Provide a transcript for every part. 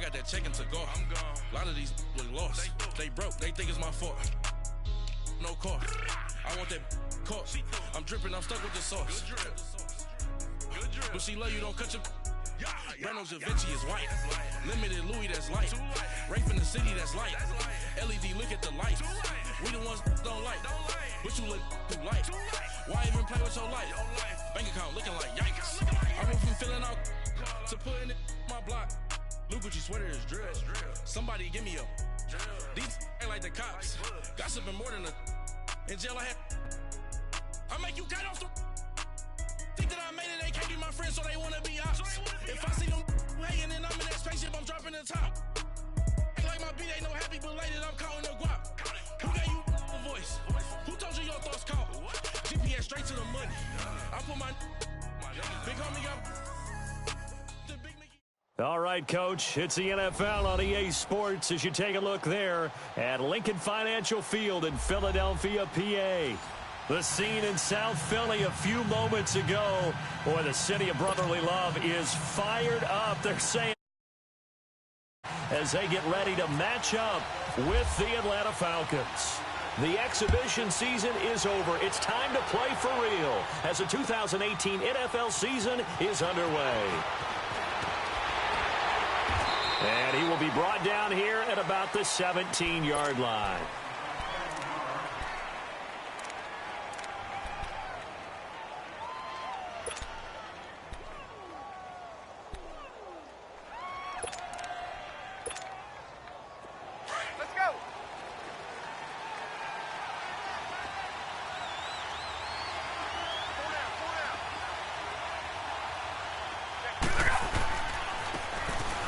got that checking to go. I'm gone. A lot of these look lost. They broke. They think it's my fault. No car. I want that caught. I'm dripping. I'm stuck with the sauce. Good drip. But she love you. Don't cut your. Brano Da Vinci is white. Limited Louis, that's light. Rape in the city, that's light. LED, look at the lights. We the ones don't like. But you look too light. Why even play with your life? Bank account looking like yikes. I went from filling out to putting it in my block. Blue Gucci sweater is drill. Somebody give me a. These ain't like the cops. Gossiping more than a. In jail I had. I make you cut off the. Think that I made it, they can't be my friends, so they wanna be ops. If I see them hating and I'm in that spaceship, I'm dropping the top. Ain't like my beat, ain't no happy belated, I'm counting the guap. Who gave you a voice? Who told you your thoughts count? GPS straight to the money. I put my big homie up. The big Mickey. All right, Coach, it's the NFL on EA Sports as you take a look there at Lincoln Financial Field in Philadelphia, PA. The scene in South Philly a few moments ago. Boy, the city of brotherly love is fired up. They're saying as they get ready to match up with the Atlanta Falcons. The exhibition season is over. It's time to play for real as the 2018 NFL season is underway. And he will be brought down here at about the 17-yard line.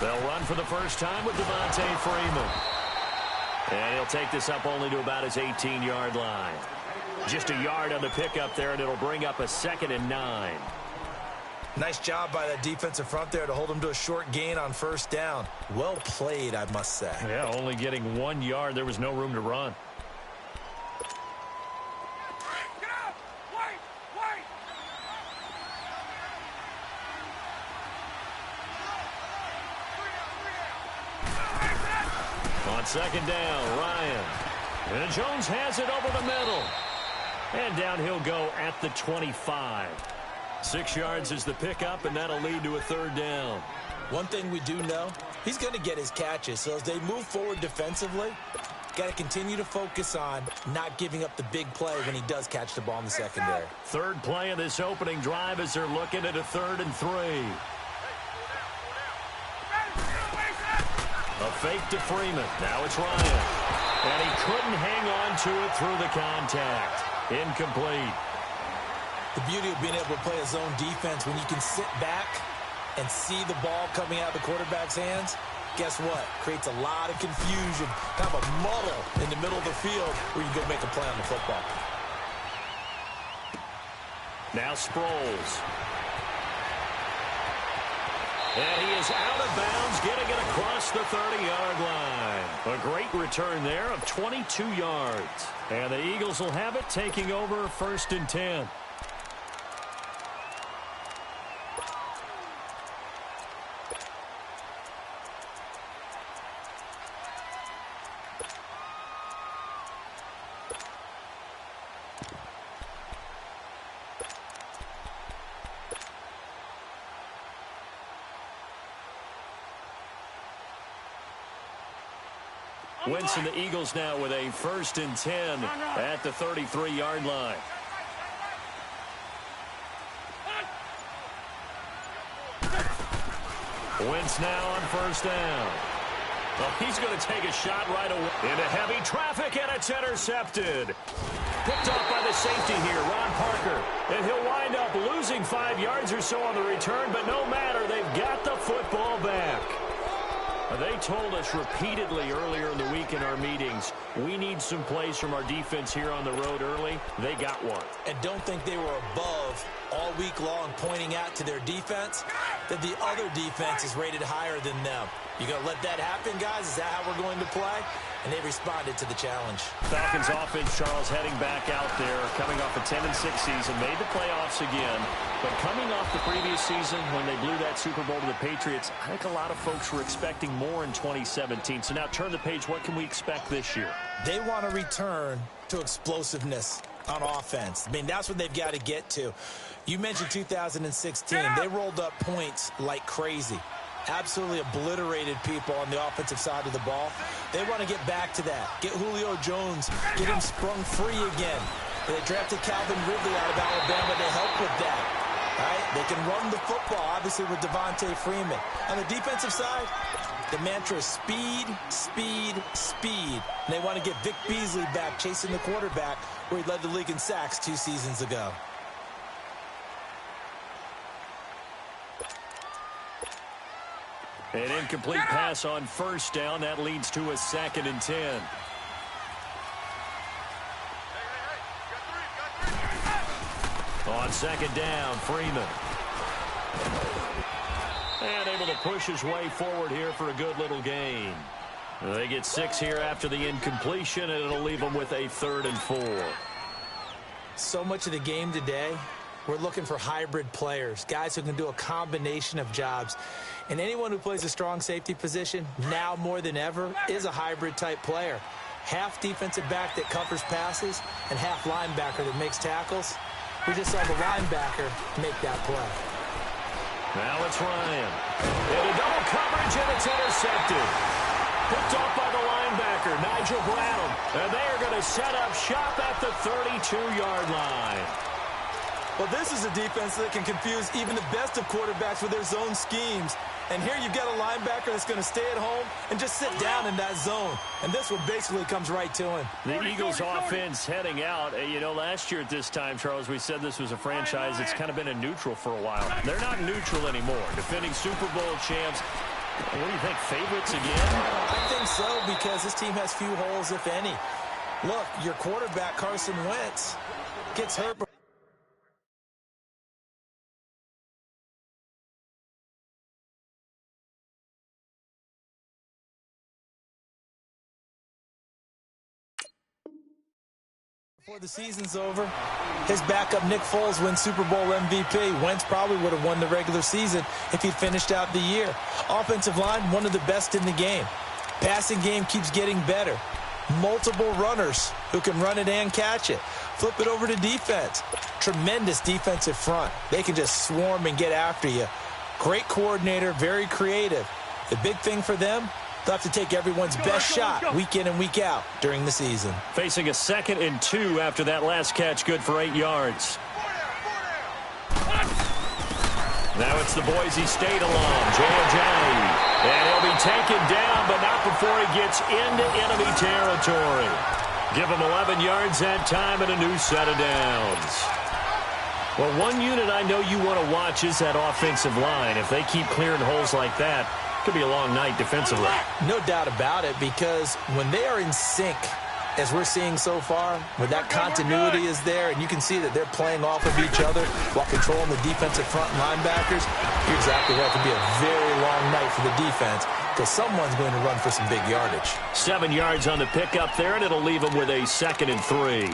They'll run for the first time with Devontae Freeman. And he'll take this up only to about his 18-yard line. Just a yard on the pickup there, and it'll bring up a 2nd and 9. Nice job by that defensive front there to hold him to a short gain on first down. Well played, I must say. Yeah, only getting 1 yard. There was no room to run. On 2nd down, Ryan. And Jones has it over the middle. And down he'll go at the 25. 6 yards is the pickup, and that'll lead to a 3rd down. One thing we do know, he's going to get his catches. So as they move forward defensively, got to continue to focus on not giving up the big play when he does catch the ball in the secondary. 3rd play of this opening drive as they're looking at a 3rd and 3. A fake to Freeman. Now it's Ryan. And he couldn't hang on to it through the contact. Incomplete. The beauty of being able to play a zone defense when you can sit back and see the ball coming out of the quarterback's hands, guess what? Creates a lot of confusion, kind of a muddle in the middle of the field where you can go make a play on the football. Now Sproles. And he is out of bounds, getting it across the 30-yard line. A great return there of 22 yards. And the Eagles will have it, taking over 1st and 10. Wentz and the Eagles now with a 1st and 10 at the 33-yard line. Wentz now on 1st down. Well, he's going to take a shot right away into heavy traffic, and it's intercepted. Picked off by the safety here, Ron Parker. And he'll wind up losing 5 yards or so on the return, but no matter, they've got the football back. They told us repeatedly earlier in the week in our meetings, we need some plays from our defense here on the road early. They got one. And don't think they were above all week long pointing out to their defense that the other defense is rated higher than them. You going to let that happen, guys? Is that how we're going to play? and they responded to the challenge. Falcons offense, Charles, heading back out there, coming off a 10-6 season, made the playoffs again. But coming off the previous season when they blew that Super Bowl to the Patriots, I think a lot of folks were expecting more in 2017. So now turn the page. What can we expect this year? They want to return to explosiveness on offense. I mean, that's what they've got to get to. You mentioned 2016. They rolled up points like crazy. Absolutely obliterated people on the offensive side of the ball. They want to get back to that. Get Julio Jones, get him sprung free again. They drafted Calvin Ridley out of Alabama to help with that. Right? They can run the football, obviously, with Devontae Freeman. On the defensive side, the mantra is speed, speed, speed. And they want to get Vic Beasley back chasing the quarterback where he led the league in sacks 2 seasons ago. An incomplete pass on first down. That leads to a 2nd and 10. On 2nd down, Freeman. And able to push his way forward here for a good little gain. They get 6 here after the incompletion, and it'll leave them with a 3rd and 4. So much of the game today, we're looking for hybrid players, guys who can do a combination of jobs. And anyone who plays a strong safety position, now more than ever, is a hybrid type player. Half defensive back that covers passes and half linebacker that makes tackles. We just saw the linebacker make that play. Now it's Ryan. Into double coverage, and it's intercepted. Picked off by the linebacker, Nigel Brown. And they are going to set up shop at the 32-yard line. Well, this is a defense that can confuse even the best of quarterbacks with their zone schemes. And here you've got a linebacker that's going to stay at home and just sit down in that zone. And this one basically comes right to him. The Eagles offense heading out. You know, last year at this time, Charles, we said this was a franchise that's kind of been in neutral for a while. They're not neutral anymore. Defending Super Bowl champs. What do you think, favorites again? I think so, because this team has few holes, if any. Look, your quarterback, Carson Wentz, gets hurt. Before the season's over, his backup Nick Foles wins Super Bowl MVP. Wentz probably would have won the regular season if he'd finished out the year. Offensive line, one of the best in the game. Passing game keeps getting better. Multiple runners who can run it and catch it. Flip it over to defense. Tremendous defensive front. They can just swarm and get after you. Great coordinator, very creative. The big thing for them, they'll have to take everyone's best shot week in and week out during the season. Facing a 2nd and 2 after that last catch, good for 8 yards. Now it's the Boise State alum, J.J. And he'll be taken down, but not before he gets into enemy territory. Give him 11 yards that time and a new set of downs. Well, one unit I know you want to watch is that offensive line. If they keep clearing holes like that, could be a long night defensively. No doubt about it, because when they are in sync, as we're seeing so far, when that continuity is there, and you can see that they're playing off of each other while controlling the defensive front and linebackers, you're exactly right. It could be a very long night for the defense because someone's going to run for some big yardage. 7 yards on the pickup there, and it'll leave them with a 2nd and 3.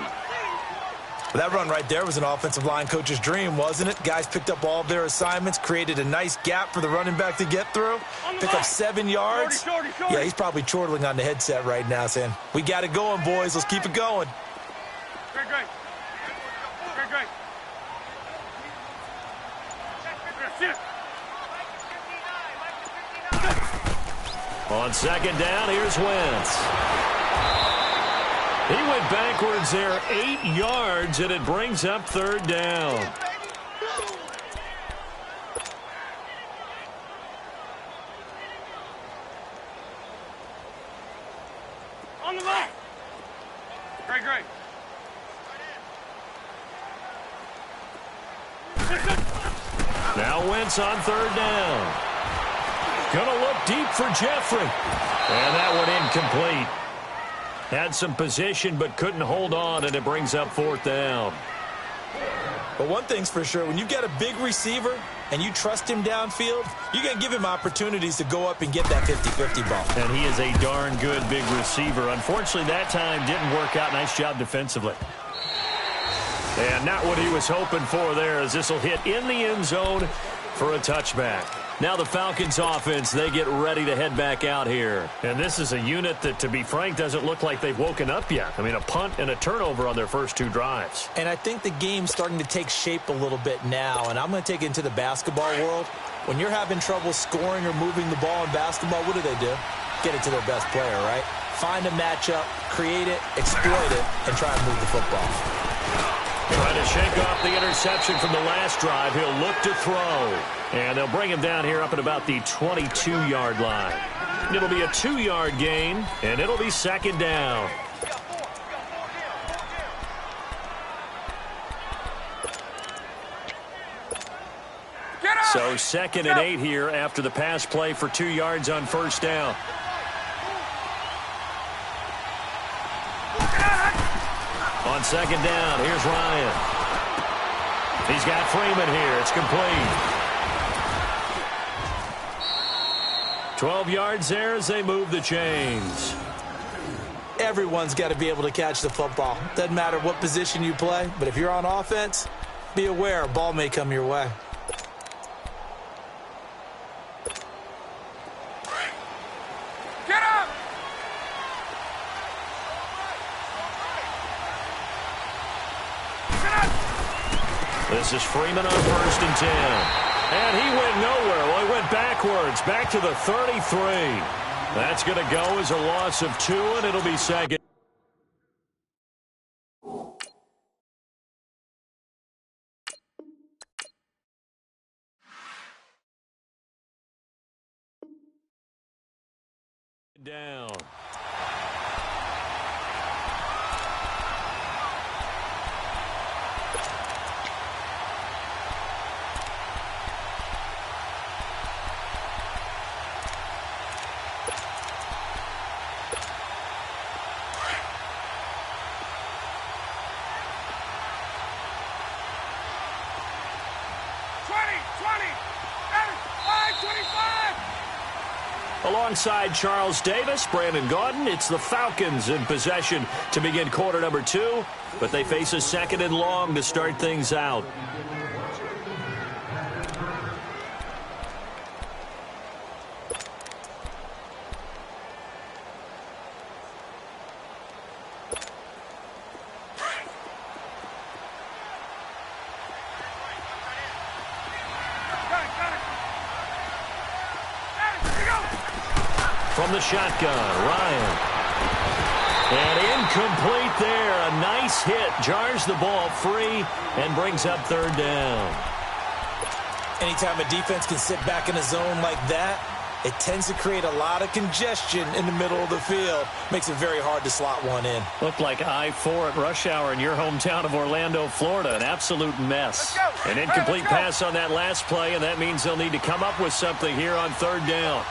That run right there was an offensive line coach's dream, wasn't it? Guys picked up all of their assignments, created a nice gap for the running back to get through, pick up 7 yards. Yeah, he's probably chortling on the headset right now saying, we got it going, boys. Let's keep it going. Great. On 2nd down, here's Wentz. He went backwards there 8 yards, and it brings up 3rd down. On the left. Great. Now Wentz on 3rd down. Gonna look deep for Jeffrey. And that one incomplete. Had some position but couldn't hold on, and it brings up 4th down. But one thing's for sure, when you get a big receiver and you trust him downfield, you're going to give him opportunities to go up and get that 50-50 ball. And he is a darn good big receiver. Unfortunately, that time didn't work out. Nice job defensively. And not what he was hoping for there, as this will hit in the end zone for a touchback. Now the Falcons offense, they get ready to head back out here. And this is a unit that, to be frank, doesn't look like they've woken up yet. I mean, a punt and a turnover on their first two drives. And I think the game's starting to take shape a little bit now, and I'm going to take it into the basketball world. When you're having trouble scoring or moving the ball in basketball, what do? Get it to their best player, right? Find a matchup, create it, exploit it, and try and move the football. Trying to shake off the interception from the last drive. He'll look to throw. And they'll bring him down here up at about the 22-yard line. It'll be a 2-yard gain, and it'll be second down. So 2nd and 8 here after the pass play for 2 yards on first down. On second down, here's Ryan. He's got Freeman here. It's complete. 12 yards there as they move the chains. Everyone's got to be able to catch the football. Doesn't matter what position you play, but if you're on offense, be aware a ball may come your way. Get up! This is Freeman on 1st and 10. And he went nowhere. Well, he went backwards, back to the 33. That's going to go as a loss of 2, and it'll be second. Down. Alongside Charles Davis, Brandon Gaudin, it's the Falcons in possession to begin quarter number 2, but they face a 2nd and long to start things out. From the shotgun, Ryan. And incomplete there. A nice hit. Jars the ball free and brings up 3rd down. Anytime a defense can sit back in a zone like that, it tends to create a lot of congestion in the middle of the field. Makes it very hard to slot one in. Looked like I-4 at rush hour in your hometown of Orlando, Florida. An absolute mess. An incomplete pass on that last play, and that means they'll need to come up with something here on 3rd down.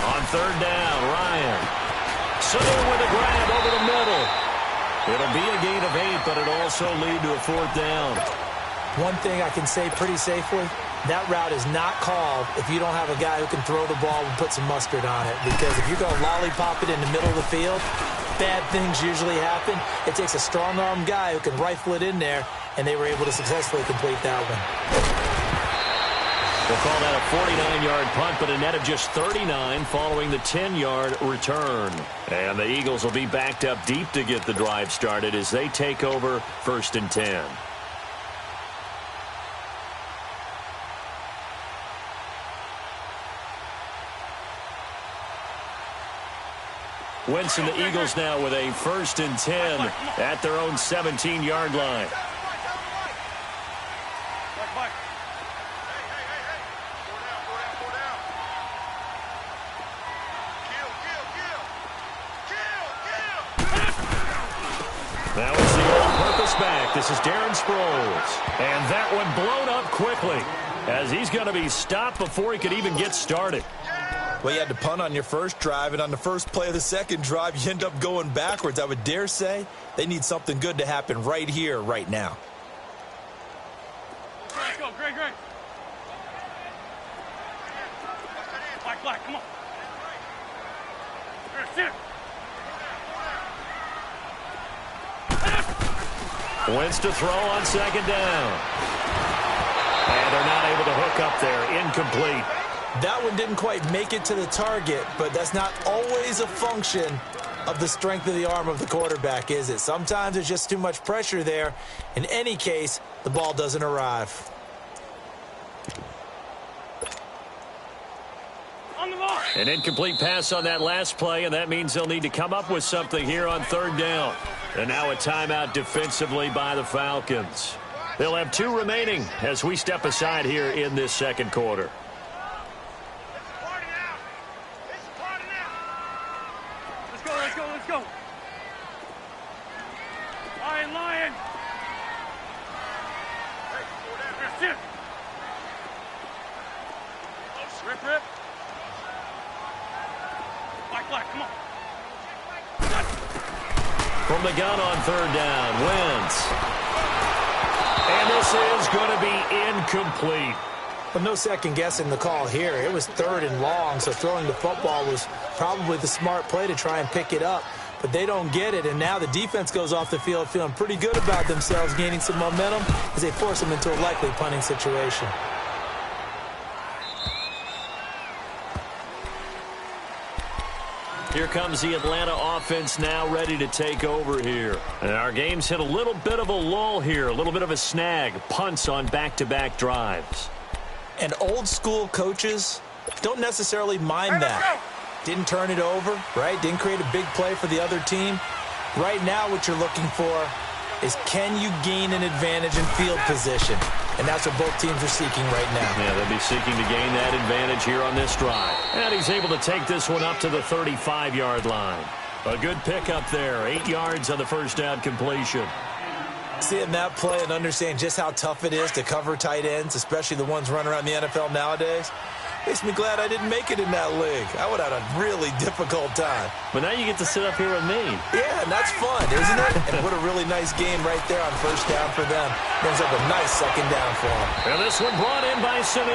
On 3rd down, Ryan. Sutter with a grab over the middle. It'll be a gain of 8, but it'll also lead to a 4th down. One thing I can say pretty safely, that route is not called if you don't have a guy who can throw the ball and put some mustard on it. Because if you're going to lollipop it in the middle of the field, bad things usually happen. It takes a strong-arm guy who can rifle it in there, and they were able to successfully complete that one. We'll call that a 49-yard punt, but a net of just 39 following the 10-yard return. And the Eagles will be backed up deep to get the drive started as they take over 1st and 10. Wentz and the Eagles now with a 1st and 10 at their own 17-yard line. Now it's the all-purpose back. This is Darren Sproles. And that one blown up quickly as he's going to be stopped before he could even get started. Well, you had to punt on your first drive, and on the first play of the second drive, you end up going backwards. I would dare say they need something good to happen right here, right now. Let's go, Greg. Black, come on. Sit. Wentz to throw on second down. And they're not able to hook up there. Incomplete. That one didn't quite make it to the target, but that's not always a function of the strength of the arm of the quarterback, is it? Sometimes there's just too much pressure there. In any case, the ball doesn't arrive. On the ball. An incomplete pass on that last play, and that means they'll need to come up with something here on third down. And now a timeout defensively by the Falcons. They'll have 2 remaining as we step aside here in this second quarter. Let's go. Lion. Sit. Rip. Black, come on. From the gun on third down, Wentz. And this is going to be incomplete. But no second guessing the call here. It was 3rd and long, so throwing the football was probably the smart play to try and pick it up. But they don't get it, and now the defense goes off the field feeling pretty good about themselves, gaining some momentum as they force them into a likely punting situation. Here comes the Atlanta offense now ready to take over here. And our game's hit a little bit of a lull here, a little bit of a snag. Punts on back-to-back drives. And old-school coaches don't necessarily mind that. Didn't turn it over, right? Didn't create a big play for the other team. Right now what you're looking for is, can you gain an advantage in field position? And that's what both teams are seeking right now. Yeah, they'll be seeking to gain that advantage here on this drive. And he's able to take this one up to the 35-yard line. A good pickup there. 8 yards on the first down completion. Seeing that play and understand just how tough it is to cover tight ends, especially the ones running around the NFL nowadays, makes me glad I didn't make it in that league. I would have had a really difficult time. But now you get to sit up here with me. Yeah, and that's fun, isn't it? And what a really nice game right there on first down for them. Brings up a nice second down for them. And this one brought in by Sanu.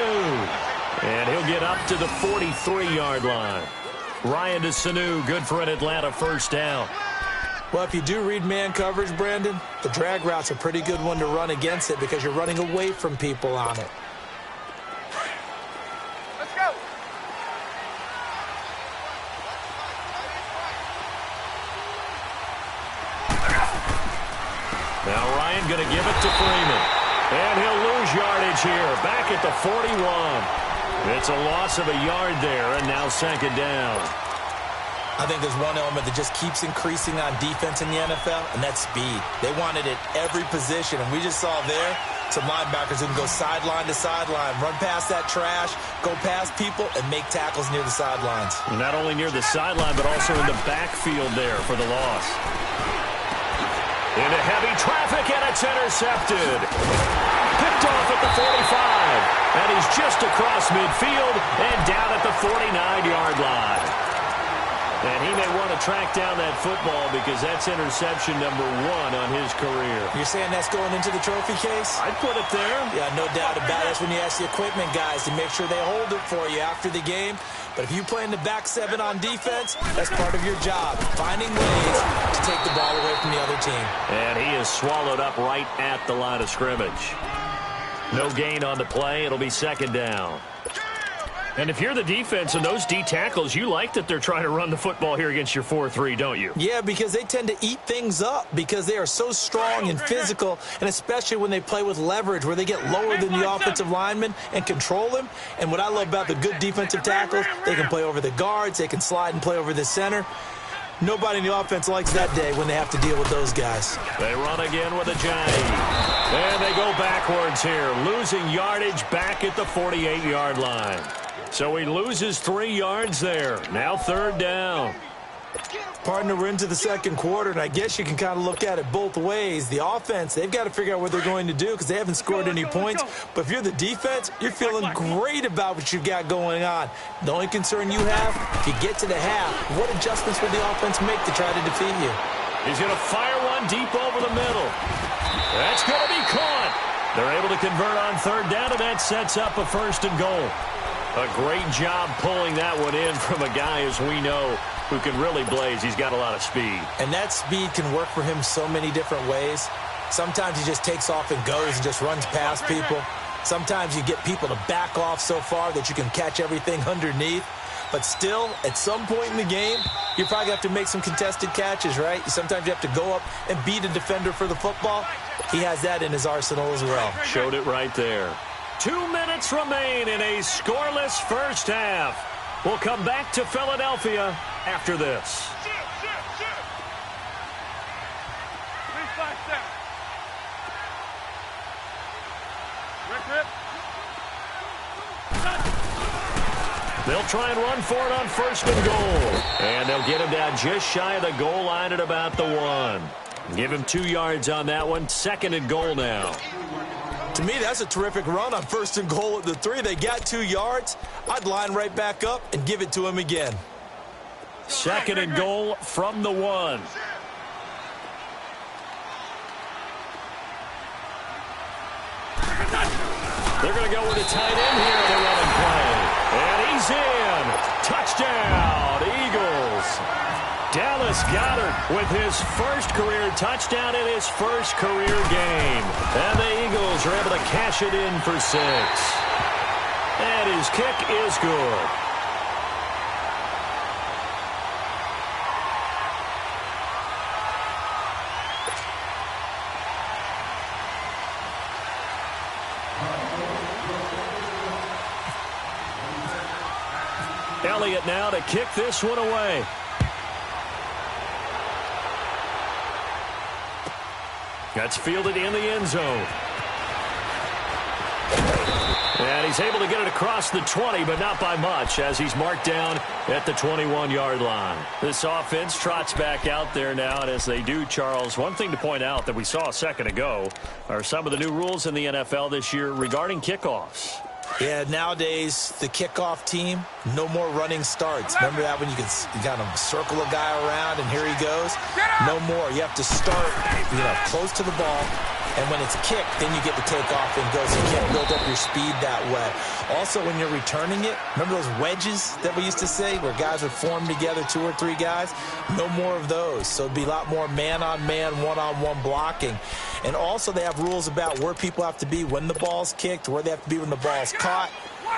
And he'll get up to the 43-yard line. Ryan to Sanu, good for an Atlanta first down. Well, if you do read man coverage, Brandon, the drag route's a pretty good one to run against it because you're running away from people on it. Let's go. Now Ryan going to give it to Freeman. And he'll lose yardage here. Back at the 41. It's a loss of a yard there, and now second down. I think there's one element that just keeps increasing on defense in the NFL, and that's speed. They want it at every position, and we just saw there some linebackers who can go sideline to sideline, run past that trash, go past people, and make tackles near the sidelines. Not only near the sideline, but also in the backfield there for the loss. Into heavy traffic, and it's intercepted. Picked off at the 45, and he's just across midfield and down at the 49-yard line. And he may want to track down that football because that's interception number 1 on his career. You're saying that's going into the trophy case? I'd put it there. Yeah, no doubt about it. That's when you ask the equipment guys to make sure they hold it for you after the game. But if you play in the back 7 on defense, that's part of your job, finding ways to take the ball away from the other team. And he is swallowed up right at the line of scrimmage. No gain on the play. It'll be second down. And if you're the defense and those D tackles, you like that they're trying to run the football here against your 4-3, don't you? Yeah, because they tend to eat things up because they are so strong and physical, and especially when they play with leverage where they get lower than the offensive lineman and control him. And what I love about the good defensive tackles, they can play over the guards, they can slide and play over the center. Nobody in the offense likes that day when they have to deal with those guys. They run again with a jag. And they go backwards here, losing yardage back at the 48-yard line. So he loses 3 yards there. Now third down. Partner, we're into the second quarter, and I guess you can kind of look at it both ways. The offense, they've got to figure out what they're going to do because they haven't scored any points. But if you're the defense, you're feeling great about what you've got going on. The only concern you have, if you get to the half, what adjustments will the offense make to try to defeat you? He's going to fire one deep over the middle. That's going to be caught. They're able to convert on third down, and that sets up a 1st and goal. A great job pulling that one in from a guy, as we know, who can really blaze. He's got a lot of speed. And that speed can work for him so many different ways. Sometimes he just takes off and goes and just runs past people. Sometimes you get people to back off so far that you can catch everything underneath. But still, at some point in the game, you probably have to make some contested catches, right? Sometimes you have to go up and beat a defender for the football. He has that in his arsenal as well. Showed it right there. 2 minutes remain in a scoreless first half. We'll come back to Philadelphia after this. They'll try and run for it on 1st and goal. And they'll get him down just shy of the goal line at about the 1. Give him 2 yards on that one. 2nd and goal now. To me, that's a terrific run on 1st and goal at the 3. They got 2 yards. I'd line right back up and give it to him again. 2nd and goal from the 1. They're going to go with a tight end here in the running play. And he's in. Touchdown, Eagles. Dallas Goedert with his first career touchdown in his first career game. And the Eagles are able to cash it in for 6. And his kick is good. Elliott now to kick this one away. That's fielded in the end zone. And he's able to get it across the 20, but not by much, as he's marked down at the 21-yard line. This offense trots back out there now, and as they do, Charles, one thing to point out that we saw a second ago are some of the new rules in the NFL this year regarding kickoffs. Yeah, nowadays, the kickoff team, no more running starts. Remember that when you kind of circle a guy around and here he goes? No more. You have to start, close to the ball. And when it's kicked, then you get to take off and go, so you can't build up your speed that way. Also, when you're returning it, remember those wedges that we used to say where guys would form together, 2 or 3 guys? No more of those. So it'd be a lot more man-on-man, one-on-one blocking. And also they have rules about where people have to be when the ball's kicked, where they have to be when the ball's caught.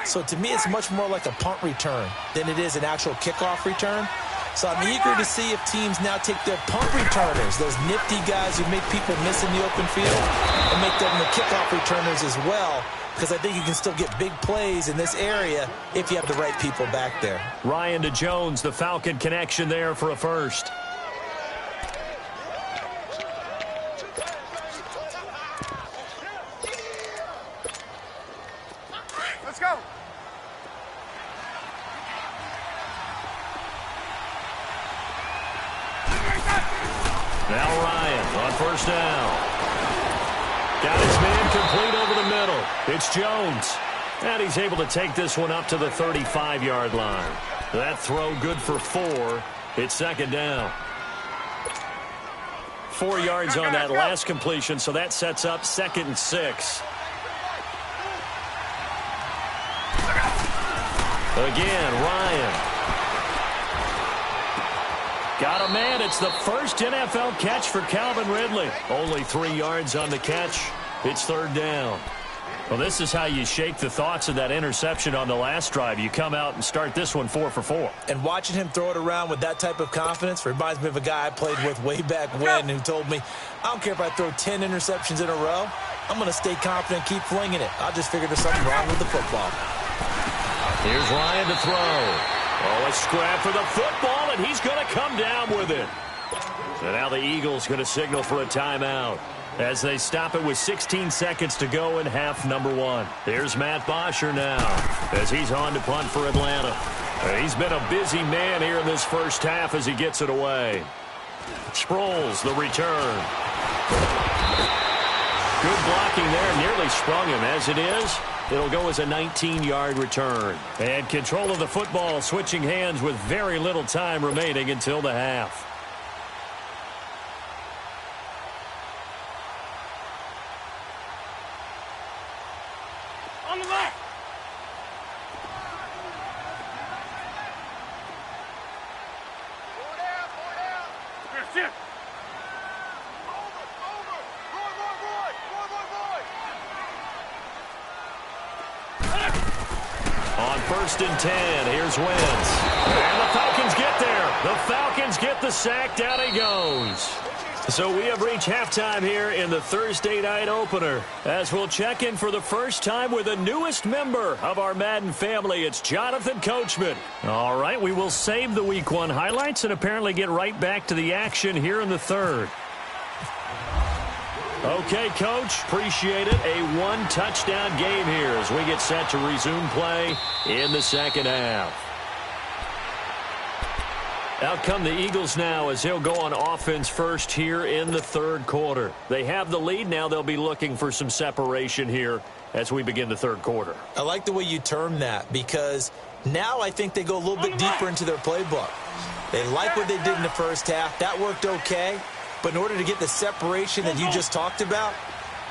So to me, it's much more like a punt return than it is an actual kickoff return. So I'm eager to see if teams now take their punt returners, those nifty guys who make people miss in the open field, and make them the kickoff returners as well, because I think you can still get big plays in this area if you have the right people back there. Ryan to Jones, the Falcon connection there for a first. Let's go. Now Ryan on first down. Got his man complete over the middle. It's Jones. And he's able to take this one up to the 35-yard line. That throw good for 4. It's 2nd down. 4 yards on that last completion, so that sets up 2nd and 6. Again, Ryan. Got a man. It's the first NFL catch for Calvin Ridley. Only 3 yards on the catch. It's 3rd down. Well, this is how you shake the thoughts of that interception on the last drive. You come out and start this one 4 for 4. And watching him throw it around with that type of confidence reminds me of a guy I played with way back when who told me, I don't care if I throw 10 interceptions in a row. I'm going to stay confident, keep flinging it. I'll just figure there's something wrong with the football. Here's Ryan to throw. Oh, a scrap for the football, and he's going to come down with it. So now the Eagles going to signal for a timeout as they stop it with 16 seconds to go in half number 1. Here's Matt Bosher now as he's on to punt for Atlanta. He's been a busy man here in this first half as he gets it away. Sproles, the return. Good blocking there, nearly sprung him. As it is, it'll go as a 19-yard return. And control of the football switching hands with very little time remaining until the half. That's it. On 1st and 10, here's Wentz. And the Falcons get there. The Falcons get the sack. Down he goes. So we have reached halftime here in the Thursday night opener. As we'll check in for the first time with the newest member of our Madden family, it's Jonathan Coachman. All right, we will save the Week 1 highlights and apparently get right back to the action here in the third. Okay, Coach, appreciate it. A one-touchdown game here as we get set to resume play in the second half. Out come the Eagles now as he'll go on offense first here in the third quarter. They have the lead. Now they'll be looking for some separation here as we begin the third quarter. I like the way you term that because now I think they go a little bit deeper into their playbook. They like what they did in the first half. That worked okay. But in order to get the separation that you just talked about,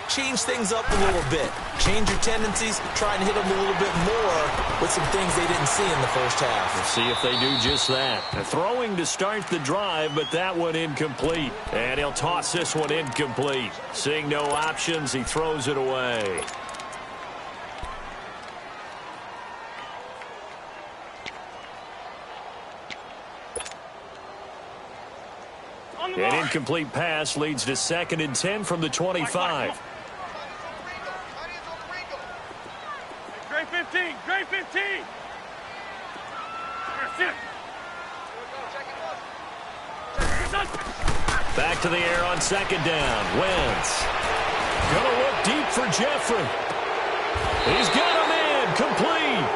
change things up a little bit. Change your tendencies, try and hit them a little bit more with some things they didn't see in the first half. Let's see if they do just that. Throwing to start the drive, but that one incomplete. And he'll toss this one incomplete. Seeing no options, he throws it away. An incomplete pass leads to 2nd and 10 from the 25. Great 15. Great 15. That's it. Back to the air on 2nd down. Wentz. Gonna look deep for Jeffrey. He's got a man. Complete.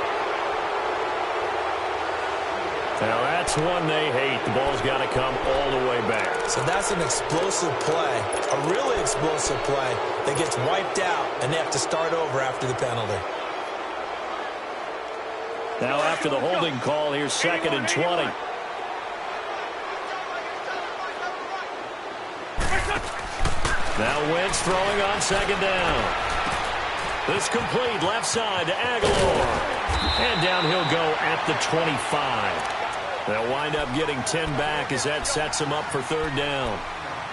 Now that's one they hate. The ball's got to come all the way back. So that's an explosive play, a really explosive play that gets wiped out, and they have to start over after the penalty. Now after the holding call, here's 2nd and 20. Now Wentz throwing on 2nd down. This complete left side to Aguilar. And down he'll go at the 25. They'll wind up getting 10 back as that sets him up for 3rd down.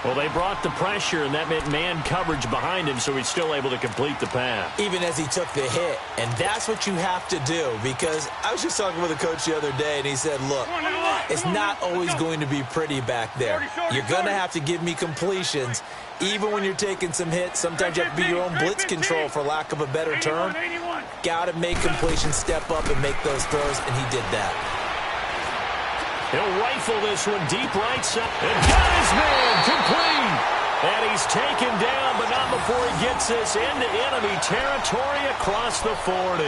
Well, they brought the pressure, and that meant man coverage behind him, so he's still able to complete the pass. Even as he took the hit. And that's what you have to do, because I was just talking with a coach the other day, and he said, look, it's not always going to be pretty back there. You're going to have to give me completions. Even when you're taking some hits, sometimes you have to be your own blitz control, for lack of a better term. Got to make completions, step up, and make those throws, and he did that. He'll rifle this one deep right side. And got his man complete. And he's taken down, but not before he gets this into enemy territory across the 40.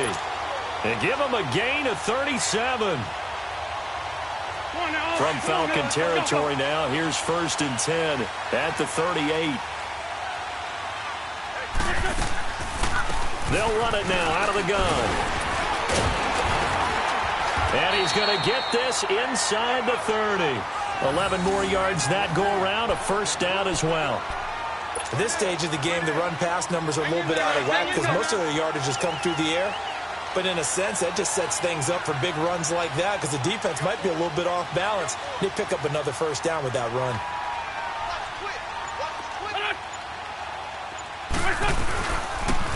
And give him a gain of 37. From Falcon territory now, here's 1st and 10 at the 38. They'll run it now out of the gun. And he's going to get this inside the 30. 11 more yards that go around, a 1st down as well. At this stage of the game, the run-pass numbers are a little bit out of whack because most of their yardage has come through the air. But in a sense, that just sets things up for big runs like that because the defense might be a little bit off balance. They pick up another 1st down with that run.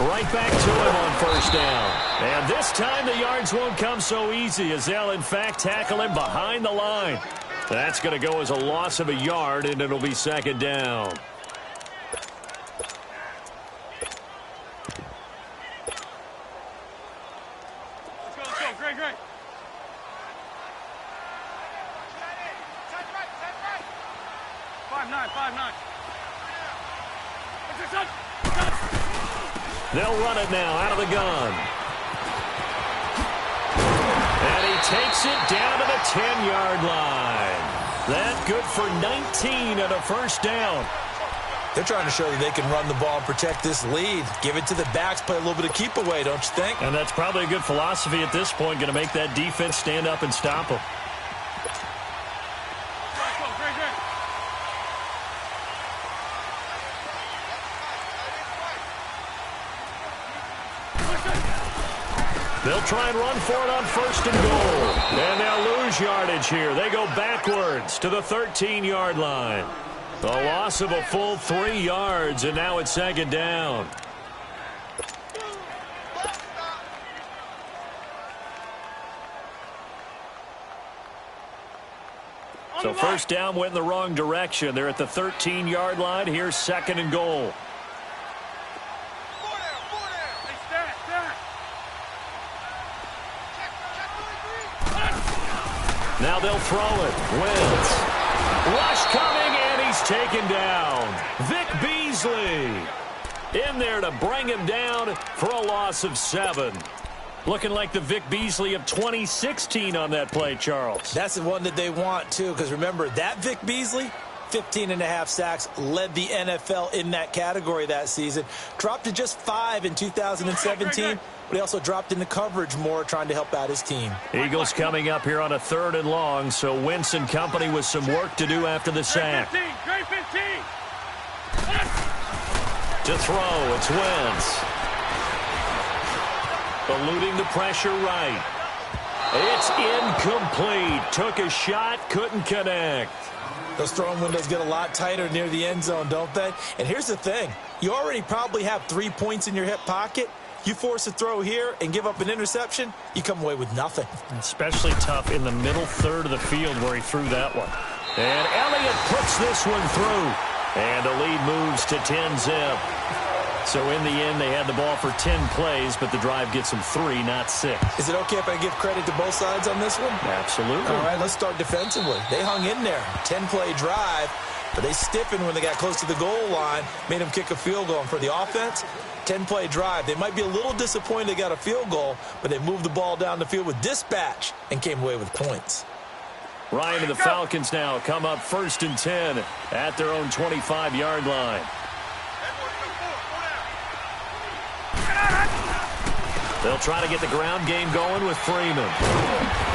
Right back to him on 1st down. And this time the yards won't come so easy as they'll, in fact, tackle him behind the line. That's going to go as a loss of a yard, and it'll be 2nd down. Let's go. Great. 5-9. They'll run it now out of the gun. And he takes it down to the 10-yard line. That good for 19 and a 1st down. They're trying to show that they can run the ball and protect this lead. Give it to the backs, play a little bit of keep away, don't you think? And that's probably a good philosophy at this point, going to make that defense stand up and stop them. They'll try and run for it on 1st and goal. And they'll lose yardage here. They go backwards to the 13-yard line. A loss of a full 3 yards, and now it's 2nd down. So 1st down went in the wrong direction. They're at the 13-yard line. Here's 2nd and goal. Now they'll throw it. Wentz. Rush coming, and he's taken down. Vic Beasley in there to bring him down for a loss of 7. Looking like the Vic Beasley of 2016 on that play, Charles. That's the one that they want, too, because remember, that Vic Beasley, 15.5 sacks, led the NFL in that category that season. Dropped to just 5 in 2017, but he also dropped into coverage more, trying to help out his team. Eagles coming up here on a 3rd and long, so Wentz and company with some work to do after the sack. Great 15. To throw, it's Wentz. Eluding the pressure right. It's incomplete. Took a shot, couldn't connect. Those throwing windows get a lot tighter near the end zone, don't they? And here's the thing. You already probably have 3 points in your hip pocket. You force a throw here and give up an interception, you come away with nothing. Especially tough in the middle third of the field where he threw that one. And Elliott puts this one through. And the lead moves to 10-zip. So in the end, they had the ball for 10 plays, but the drive gets them 3, not 6. Is it okay if I give credit to both sides on this one? Absolutely. All right, let's start defensively. They hung in there. 10-play drive, but they stiffened when they got close to the goal line, made them kick a field goal. And for the offense, 10-play drive. They might be a little disappointed they got a field goal, but they moved the ball down the field with dispatch and came away with points. Ryan and the Falcons now come up 1st and 10 at their own 25-yard line. They'll try to get the ground game going with Freeman.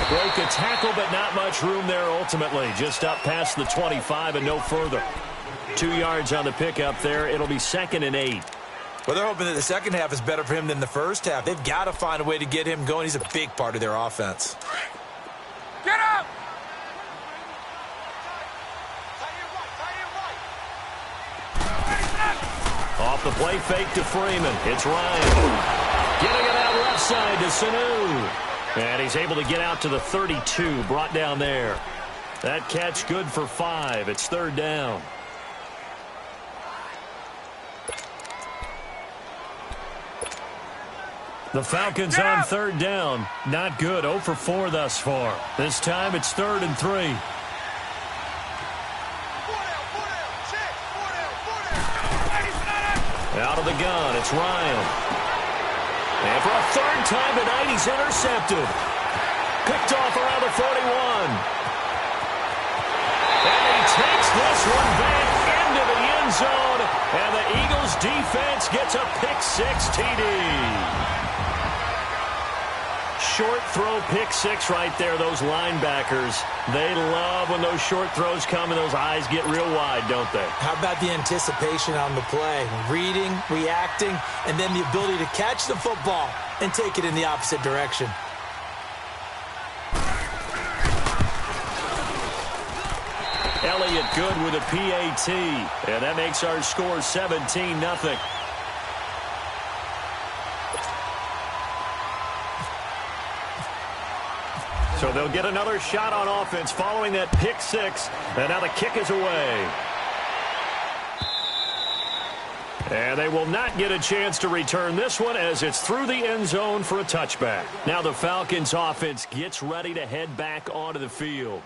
Broke a tackle, but not much room there ultimately. Just up past the 25 and no further. 2 yards on the pickup there. It'll be 2nd and 8. Well, they're hoping that the second half is better for him than the first half. They've got to find a way to get him going. He's a big part of their offense. Get up! Off the play fake to Freeman. It's Ryan. Getting it out left side to Sanu. And he's able to get out to the 32. Brought down there. That catch good for 5. It's 3rd down. The Falcons on 3rd down. Not good. 0 for 4 thus far. This time it's 3rd and 3. Out of the gun, it's Ryan. And for a 3rd time tonight, he's intercepted. Picked off around the 41. And he takes this one back into the end zone. And the Eagles defense gets a pick-6 TD. Short throw pick-6 right there. Those linebackers, they love when those short throws come and those eyes get real wide, don't they? How about the anticipation on the play? Reading, reacting, and then the ability to catch the football and take it in the opposite direction. Elliott good with a PAT, and that makes our score 17-0. So they'll get another shot on offense following that pick-6, and now the kick is away. And they will not get a chance to return this one as it's through the end zone for a touchback. Now the Falcons offense gets ready to head back onto the field.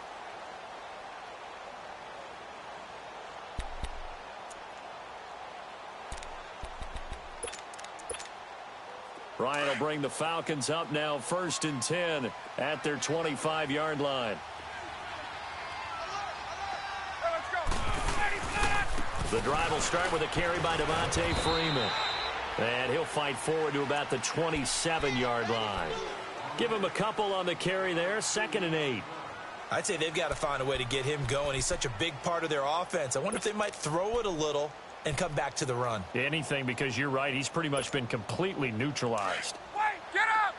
Ryan will bring the Falcons up now 1st and 10 at their 25-yard line. The drive will start with a carry by Devontae Freeman. And he'll fight forward to about the 27-yard line. Give him a couple on the carry there, 2nd and 8. I'd say they've got to find a way to get him going. He's such a big part of their offense. I wonder if they might throw it a little and come back to the run. Anything, because you're right. He's pretty much been completely neutralized. Wait, get up!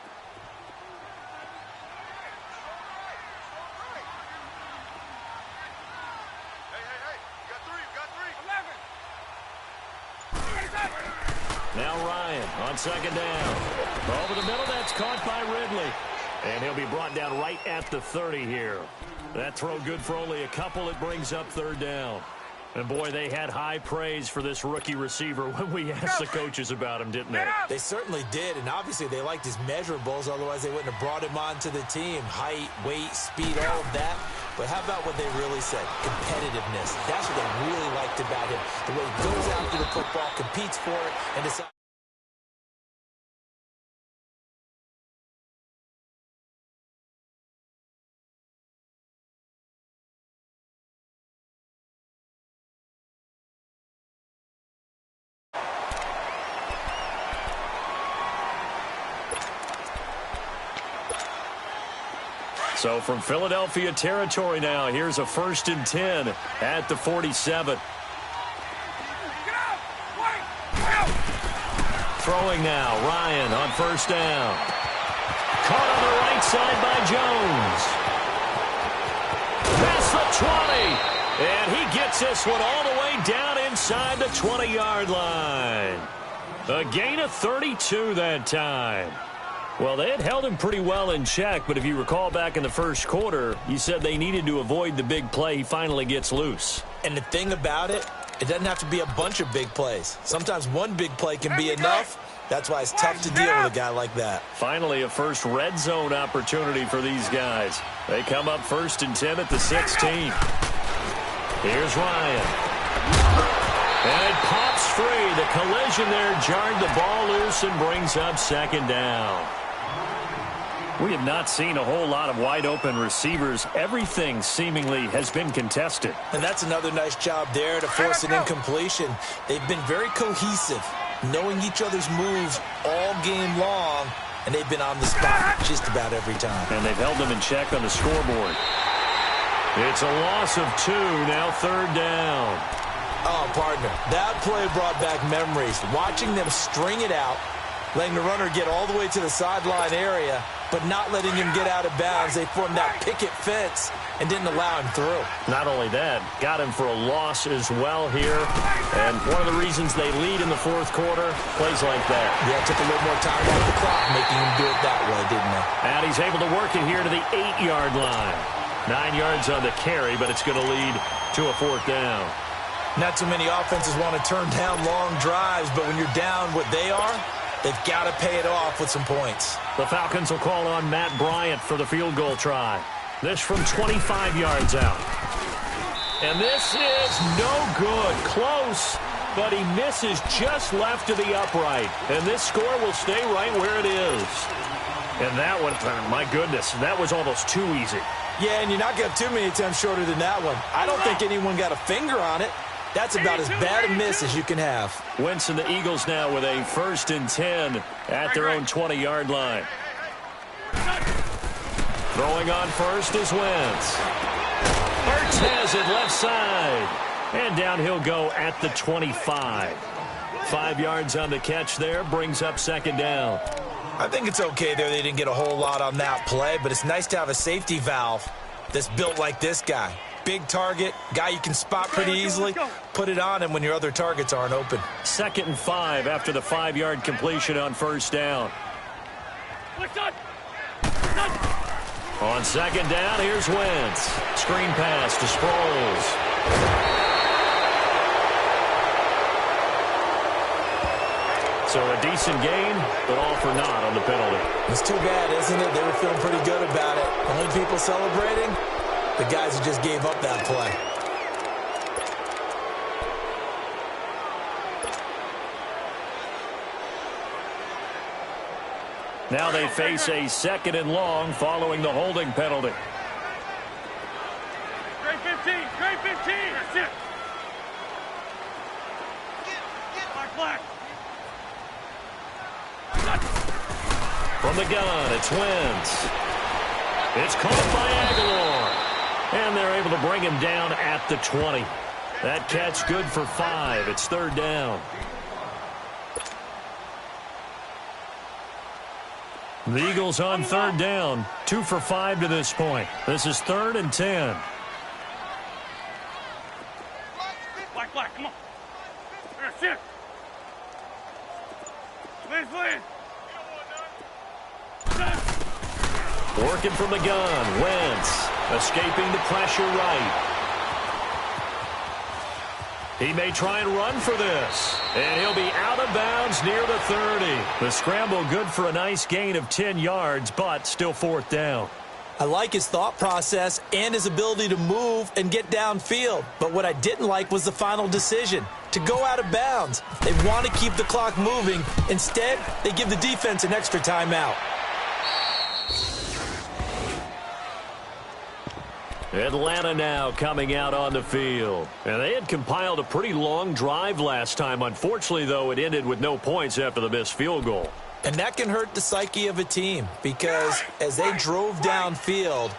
Now Ryan on second down. Over the middle, that's caught by Ridley. And he'll be brought down right at the 30 here. That throw good for only a couple. It brings up third down. And, boy, they had high praise for this rookie receiver when we asked the coaches about him, didn't they? They certainly did, and obviously they liked his measurables. Otherwise, they wouldn't have brought him onto the team. Height, weight, speed, all of that. But how about what they really said? Competitiveness. That's what they really liked about him. The way he goes after the football, competes for it, and decides. So from Philadelphia territory now, here's a 1st and 10 at the 47. Throwing now, Ryan on 1st down. Caught on the right side by Jones. Past the 20. And he gets this one all the way down inside the 20-yard line. A gain of 32 that time. Well, they had held him pretty well in check, but if you recall back in the first quarter, you said they needed to avoid the big play. He finally gets loose. And the thing about it, it doesn't have to be a bunch of big plays. Sometimes one big play can be enough. That's why it's tough to deal with a guy like that. Finally, a first red zone opportunity for these guys. They come up 1st and 10 at the 16. Here's Ryan. And it pops free. The collision there jarred the ball loose and brings up 2nd down. We have not seen a whole lot of wide-open receivers. Everything seemingly has been contested. And that's another nice job there to force an incompletion. They've been very cohesive, knowing each other's moves all game long, and they've been on the spot just about every time. And they've held them in check on the scoreboard. It's a loss of 2, now 3rd down. Oh, partner, that play brought back memories. Watching them string it out, letting the runner get all the way to the sideline area, but not letting him get out of bounds. They formed that picket fence and didn't allow him through. Not only that, got him for a loss as well here. And one of the reasons they lead in the 4th quarter, plays like that. Yeah, took a little more time off the clock, making him do it that way, didn't they? And he's able to work it here to the 8-yard line. 9 yards on the carry, but it's going to lead to a 4th down. Not too many offenses want to turn down long drives, but when you're down what they are, they've got to pay it off with some points. The Falcons will call on Matt Bryant for the field goal try. This from 25 yards out. And this is no good. Close, but he misses just left of the upright. And this score will stay right where it is. And that one, my goodness, that was almost too easy. Yeah, and you're not going to have too many attempts shorter than that one. I don't think anyone got a finger on it. That's about as bad a miss as you can have. Wentz and the Eagles now with a 1st and 10 at their own 20-yard line. Throwing on first is Wentz. Hurts has it left side. And down he'll go at the 25. 5 yards on the catch there, brings up 2nd down. I think it's okay there. They didn't get a whole lot on that play, but it's nice to have a safety valve that's built like this guy. Big target, guy you can spot pretty easily. Put it on him when your other targets aren't open. 2nd and 5 after the 5-yard completion on 1st down. On 2nd down, here's Wentz. Screen pass to Sproles. So a decent gain, but all for naught on the penalty. It's too bad, isn't it? They were feeling pretty good about it. Only people celebrating, the guys who just gave up that play. Now they face a 2nd and long following the holding penalty. Great 15, great 15. That's it. Black. From the gun, it's Wentz. It's caught by Aguilar. And they're able to bring him down at the 20. That catch good for 5. It's 3rd down. The Eagles on 3rd down. 2 for 5 to this point. This is 3rd and 10. Black, come on. That's it. Working from the gun, Wentz escaping the pressure right. He may try and run for this, and he'll be out of bounds near the 30. The scramble good for a nice gain of 10 yards, but still fourth down. I like his thought process and his ability to move and get downfield. But what I didn't like was the final decision, to go out of bounds. They want to keep the clock moving. Instead, they give the defense an extra timeout. Atlanta now coming out on the field. And they had compiled a pretty long drive last time. Unfortunately, though, it ended with no points after the missed field goal. And that can hurt the psyche of a team because as they drove downfield,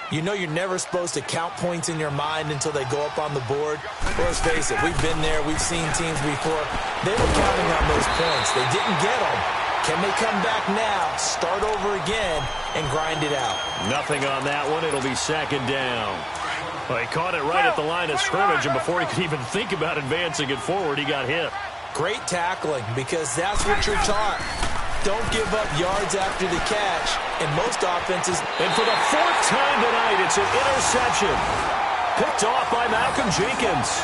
you know you're never supposed to count points in your mind until they go up on the board. Well, let's face it, we've been there. We've seen teams before. They were counting on those points. They didn't get them. Can they come back now, start over again, and grind it out? Nothing on that one. It'll be second down. Well, he caught it right at the line of scrimmage, and before he could even think about advancing it forward, he got hit. Great tackling, because that's what you're taught. Don't give up yards after the catch, and most offenses. And for the fourth time tonight, it's an interception. Picked off by Malcolm Jenkins.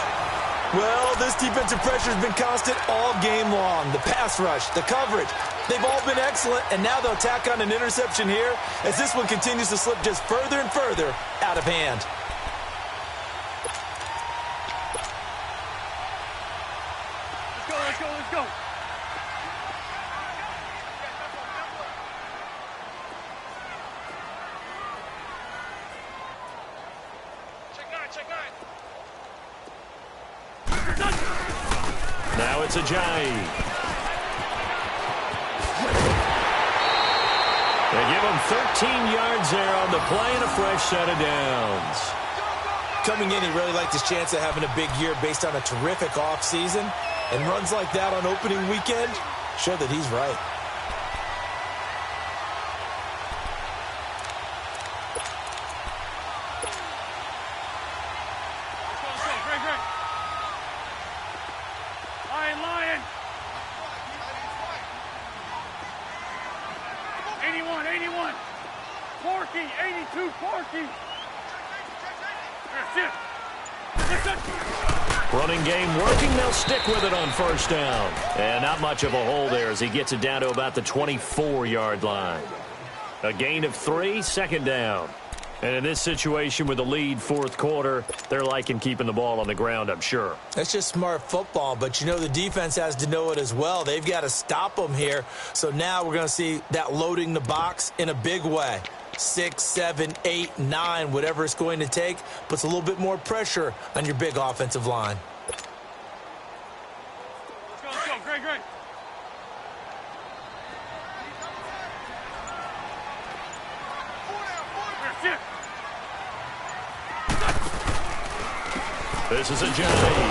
Well, this defensive pressure has been constant all game long. The pass rush, the coverage, they've all been excellent, and now they'll tack on an interception here as this one continues to slip just further and further out of hand. Let's go, let's go. Now it's Ajayi. They give him 13 yards there on the play and a fresh set of downs. Coming in, he really liked his chance of having a big year based on a terrific offseason. And runs like that on opening weekend show that he's right. Lion. 81. Porky, 82, Porky. That's it. Running game working. They'll stick with it on first down. And not much of a hole there as he gets it down to about the 24-yard line. A gain of 3, second down. And in this situation with the lead fourth quarter, they're liking keeping the ball on the ground, I'm sure. That's just smart football, but you know the defense has to know it as well. They've got to stop them here. So now we're going to see that loading the box in a big way. 6, 7, 8, 9, whatever it's going to take, puts a little bit more pressure on your big offensive line. Let's go, great. That's it. This is Ajayi,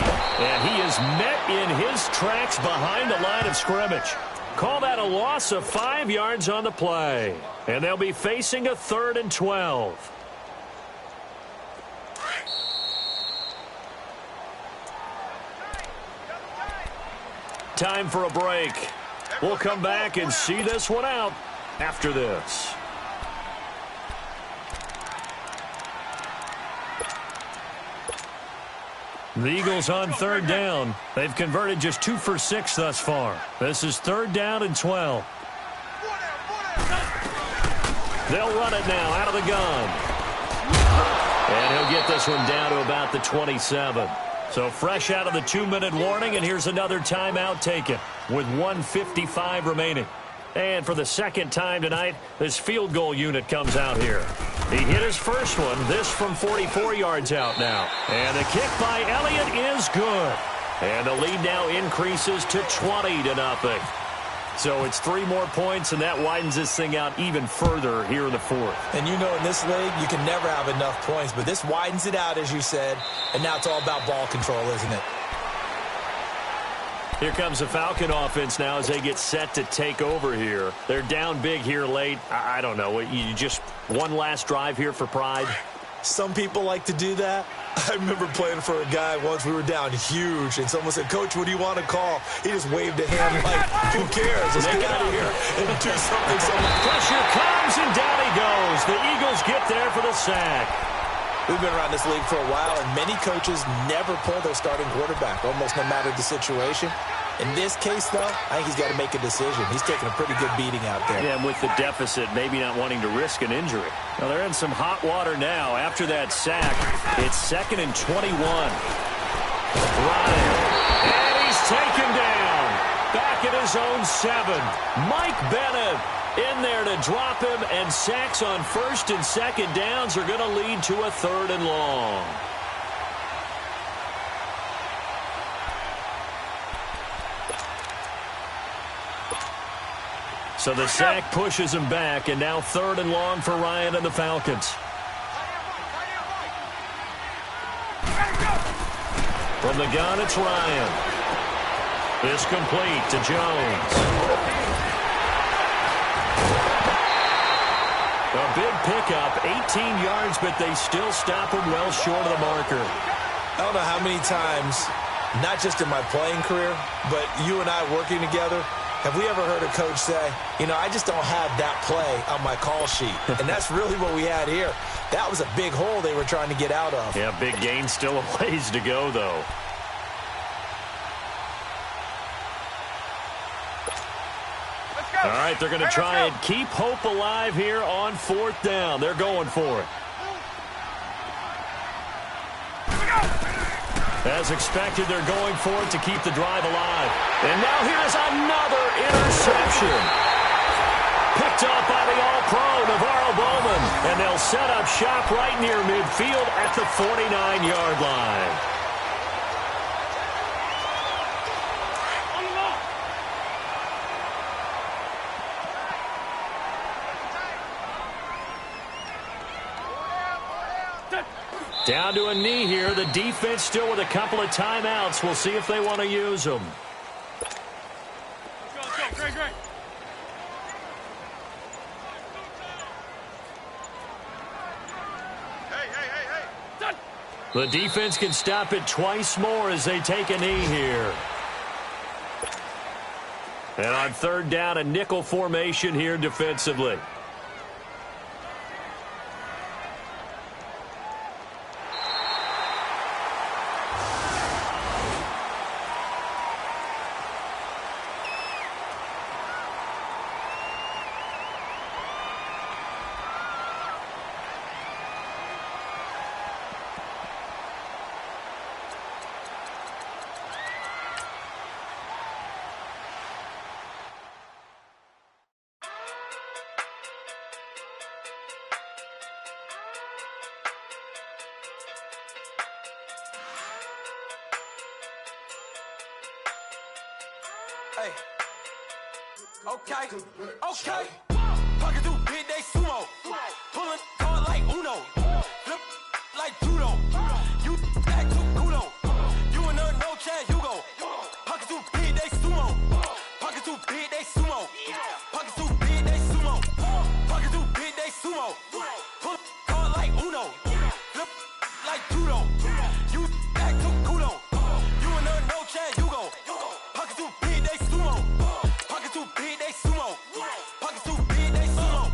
and he is met in his tracks behind the line of scrimmage. Call that a loss of 5 yards on the play. And they'll be facing a 3rd and 12. Time for a break. We'll come back and see this one out after this. The Eagles on third down. They've converted just 2 for 6 thus far. This is 3rd down and 12. They'll run it now out of the gun. And he'll get this one down to about the 27. So fresh out of the 2-minute warning, and here's another timeout taken with 1:55 remaining. And for the second time tonight, this field goal unit comes out here. He hit his first one, this from 44 yards out now. And the kick by Elliott is good. And the lead now increases to 20-0. So it's 3 more points, and that widens this thing out even further here in the fourth. And you know in this league, you can never have enough points, but this widens it out, as you said, and now it's all about ball control, isn't it? Here comes the Falcon offense now as they get set to take over here. They're down big here late. I don't know. You just one last drive here for pride? Some people like to do that. I remember playing for a guy once. We were down huge, and someone said, "Coach, what do you want to call?" He just waved a hand like, "Who cares? Let's get out of here and do something." Pressure comes, and down he goes. The Eagles get there for the sack. We've been around this league for a while, and many coaches never pull their starting quarterback, almost no matter the situation. In this case, though, I think he's got to make a decision. He's taking a pretty good beating out there. Yeah, and with the deficit, maybe not wanting to risk an injury. Now, they're in some hot water now. After that sack, it's 2nd and 21. Ryan, and he's taken down. Back at his own 7. Mike Bennett in there to drop him, and sacks on 1st and 2nd downs are going to lead to a 3rd and long. So the sack pushes him back, and now 3rd and long for Ryan and the Falcons. From the gun, it's Ryan. This complete to Jones. A big pickup, 18 yards, but they still stop him well short of the marker. I don't know how many times, not just in my playing career, but you and I working together, have we ever heard a coach say, you know, I just don't have that play on my call sheet? And that's really what we had here. That was a big hole they were trying to get out of. Yeah, big gain, still a ways to go, though. All right, they're going to try and keep hope alive here on 4th down. They're going for it. As expected, they're going for it to keep the drive alive. And now here's another interception. Picked up by the All-Pro, Navarro Bowman. And they'll set up shop right near midfield at the 49-yard line. Down to a knee here. The defense still with a couple of timeouts. We'll see if they want to use them. Let's go. Great. Hey. The defense can stop it twice more as they take a knee here. And on 3rd down, a nickel formation here defensively. Hey. Okay. Pocket through big, they sumo. Pulling card like Uno. Flip like judo. You act too kudo. You and her, no Chad Hugo. Pocket too big, they sumo. Pocket too big, they sumo. Pocket too big, they sumo. Pocket too big, they sumo. Pull card like Uno. Flip like judo. You act too kudo. You and her, no Chad Hugo. Pocket too big, they sumo. Pocket too big, they sumo. Pocket too big, they sumo.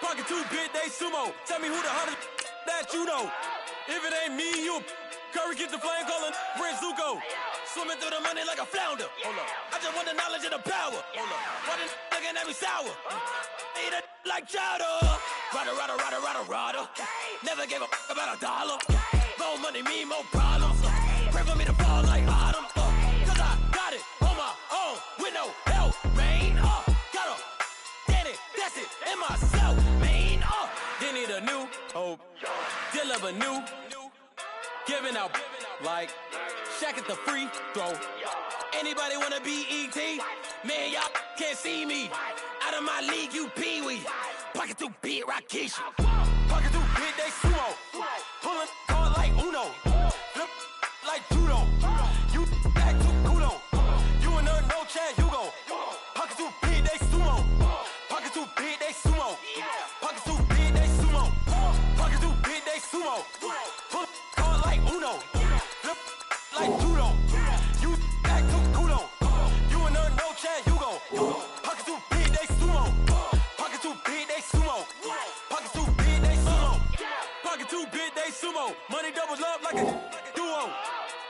Pocket too big, they sumo. Tell me who the hottest that you know. If it ain't me, you Curry get the flame calling Prince Zuko. Swimming through the money like a flounder. Hold up. I just want the knowledge and the power. Hold up. Why this looking at me sour? Eat it like chowder. Rada. Never gave a about $1. More money, me, more problems. Pray for me to fall like autumn. Cause I got it on my own with no help, man. Got a daddy, that's it, in myself, man. They need a new hope. Deliver new. Giving out like Shaq at the free throw. Anybody wanna be E.T.? Man, y'all can't see me. Out of my league, you pee-wee. Pocket too big, Rakishi. Pocket too big, they sumo. Pulling card like Uno. Flip like judo. You act too kudo. You and her, no Chad Hugo. Pocket too big, they sumo. Pocket too big, they sumo. Pocket too big, they sumo. Pocket too big, they sumo. Pull card like Uno. Flip like judo. You back to kudo. You and her no chance, you go. Pocket too big, they sumo. Pocket too big, they sumo. Pocket too big, they sumo. Pocket too big, they sumo. Money doubles up like a duo.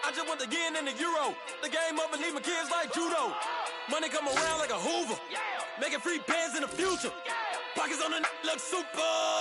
I just want the yen and the euro. The game up and leave my kids like judo. Money come around like a Hoover. Making free bands in the future. Pockets on the look super.